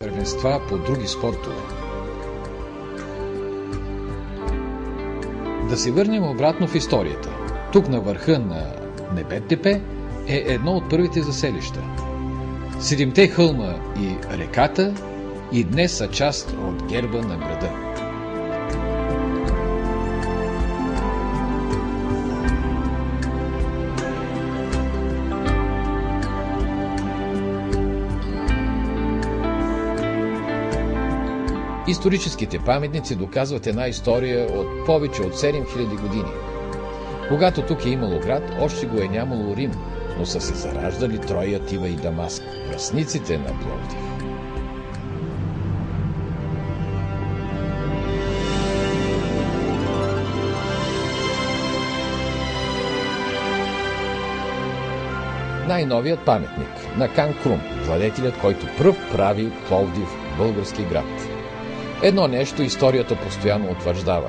Първенства по други спортове. Да се върнем обратно в историята. Тук на върха на Небеттепе е едно от първите заселища. Седемте хълма и реката и днес са част от герба на града. Историческите паметници доказват една история от повече от 7000 години. Когато тук е имало град, още го е нямало Рим, но са се зараждали Троя, Тива и Дамаск, кръстниците на Пловдив. Най-новият паметник на Хан Крум, владетелят, който пръв прави Пловдив български град. Едно нещо историята постоянно утвърждава,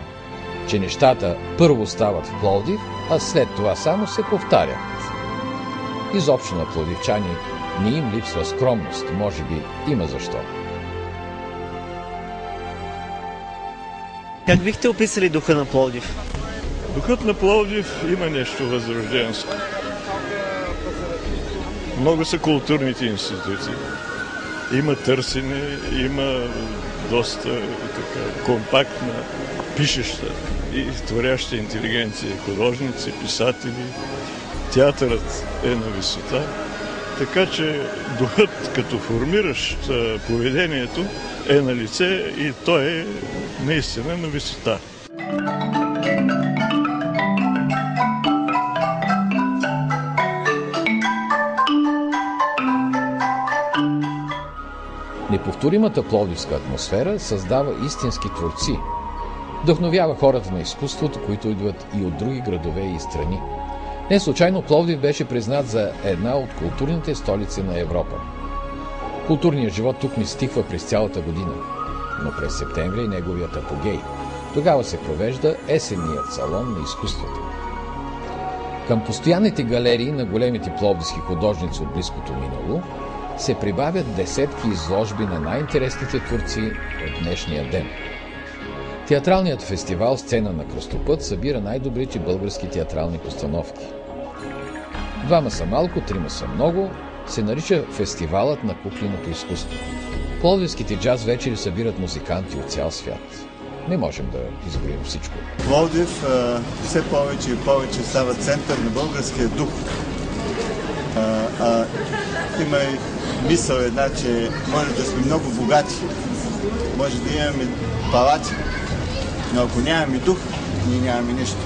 че нещата първо стават в Пловдив, а след това само се повтарят. Изобщо на пловдивчани не им липсва скромност, може би има защо. Как бихте описали духа на Пловдив? Духът на Пловдив има нещо възрожденско. Много са културните институции. Има търсене, има доста компактна, пишеща и творяща интелигенция. Художници, писатели, театърът е на висота. Така че духът, като формиращ поведението, е на лице и той е наистина на висота. Неповторимата пловдивска атмосфера създава истински творци. Вдъхновява хората на изкуството, които идват и от други градове и страни. Не случайно Пловдив беше признат за една от културните столици на Европа. Културният живот тук не стихва през цялата година, но през септември е неговият апогей. Тогава се провежда есенният салон на изкуството. Към постоянните галерии на големите пловдивски художници от близкото минало се прибавят десетки изложби на най-интересните творци от днешния ден. Театралният фестивал "Сцена на кръстопът" събира най-добрите български театрални постановки. Двама са малко, трима са много, се нарича фестивалът на кукленото изкуство. Пловдивските джаз вечери събират музиканти от цял свят. Не можем да изброим всичко. Пловдив все повече и повече става център на българския дух. Има и мисъл една, че може да сме много богати, може да имаме палати, но ако нямаме дух, ние нямаме нищо.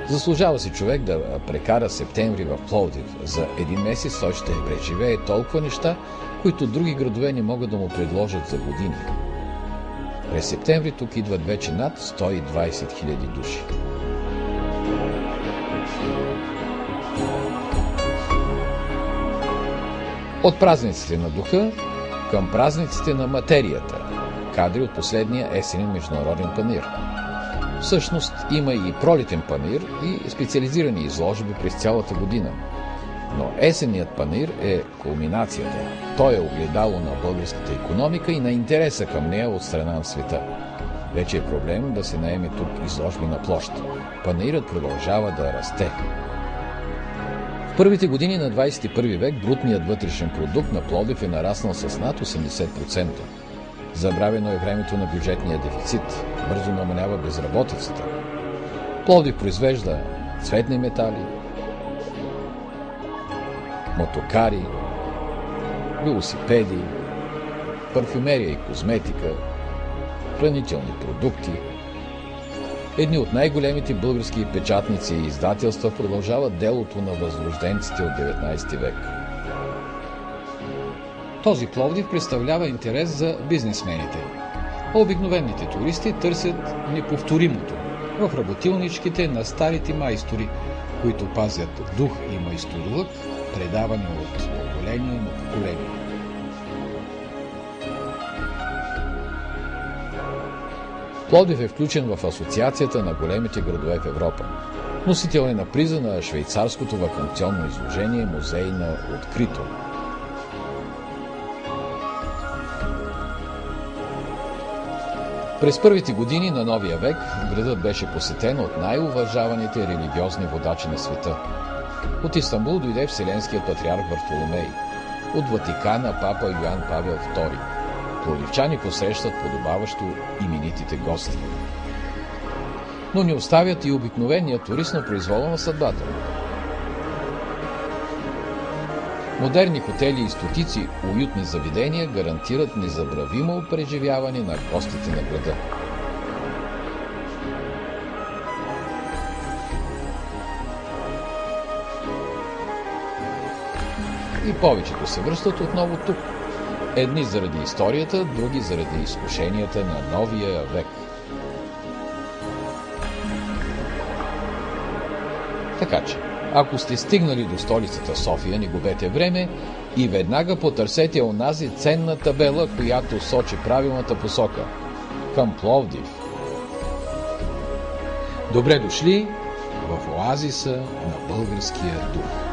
Заслужава си човек да прекара септември в Пловдив. За един месец той ще преживее толкова неща, които други градове не могат да му предложат за години. През септември тук идват вече над 120 000 души. От празниците на духа към празниците на материята. Кадри от последния есенен международен панаир. Всъщност има и пролетен панаир и специализирани изложби през цялата година. Но есенният панаир е кулминацията. Той е огледало на българската икономика и на интереса към нея от страна на света. Вече е проблем да се наеме тук изложби на площ. Панаирът продължава да расте. В първите години на 21 век брутният вътрешен продукт на Пловдив е нараснал с над 80%. Забравено е времето на бюджетния дефицит. Бързо намалява безработицата. Пловдив произвежда цветни метали, мотокари, велосипеди, парфюмерия и козметика, хранителни продукти. Едни от най-големите български печатници и издателства продължават делото на възрожденците от 19 век. Този Пловдив представлява интерес за бизнесмените. Обикновените туристи търсят неповторимото в работилничките на старите майстори, които пазят дух и майсторлък, предавани от поколение на поколение. Пловдив е включен в Асоциацията на големите градове в Европа. Носител е на приза на швейцарското ваканционно изложение "Музей на открито". През първите години на новия век градът беше посетен от най-уважаваните религиозни водачи на света. От Истанбул дойде Вселенският патриарх Вартоломей. От Ватикана папа Йоан Павел II. Пловдивчани посрещат подобаващо именитите гости. Но не оставят и обикновения турист на произвола на съдбата. Модерни хотели и стотици уютни заведения гарантират незабравимо преживяване на гостите на града. И повечето се връщат отново тук. Едни заради историята, други заради изкушенията на новия век. Така че, ако сте стигнали до столицата София, не губете време и веднага потърсете онази ценна табела, която сочи правилната посока – към Пловдив. Добре дошли в оазиса на българския дух.